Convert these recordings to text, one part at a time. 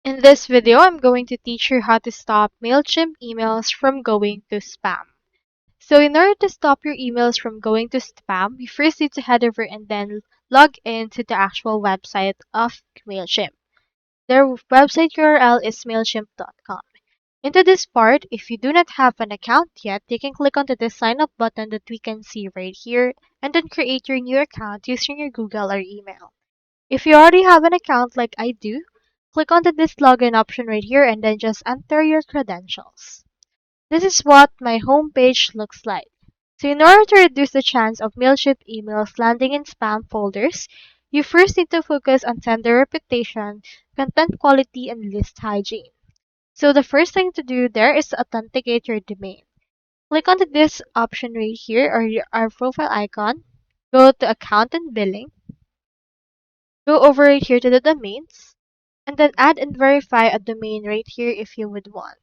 In this video, I'm going to teach you how to stop Mailchimp emails from going to spam. So in order to stop your emails from going to spam, you first need to head over and then log in to the actual website of Mailchimp. Their website URL is mailchimp.com. Into this part, if you do not have an account yet, you can click onto the sign up button that we can see right here and then create your new account using your Google or email. If you already have an account like I do, click onto this login option right here and then just enter your credentials. This is what my homepage looks like. So in order to reduce the chance of Mailchimp emails landing in spam folders, you first need to focus on sender reputation, content quality, and list hygiene. So the first thing to do there is to authenticate your domain. Click onto this option right here or our profile icon. Go to account and billing. Go over right here to the domains. And then add and verify a domain right here if you would want.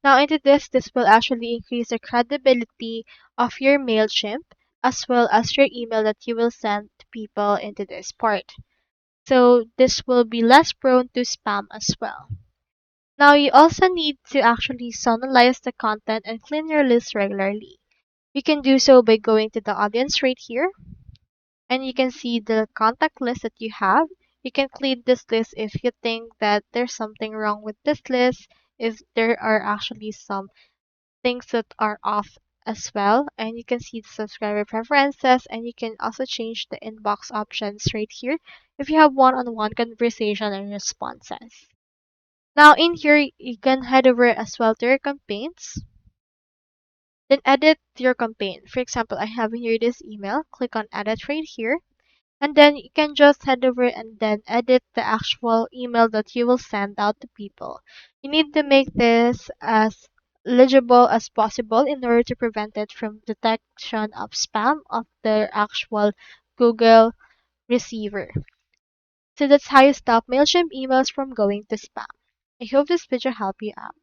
Now into this will actually increase the credibility of your MailChimp as well as your email that you will send to people into this part. So this will be less prone to spam as well. Now you also need to actually sonalize the content and clean your list regularly. You can do so by going to the audience right here and you can see the contact list that you have. You can clean this list if you think that there's something wrong with this list, if there are actually some things that are off as well. And you can see the subscriber preferences and you can also change the inbox options right here if you have one-on-one conversation and responses. Now in here, you can head over as well to your campaigns. Then edit your campaign. For example, I have here this email. Click on edit right here. And then you can just head over and then edit the actual email that you will send out to people. You need to make this as legible as possible in order to prevent it from detection of spam of the actual Google receiver. So that's how you stop MailChimp emails from going to spam. I hope this video helped you out.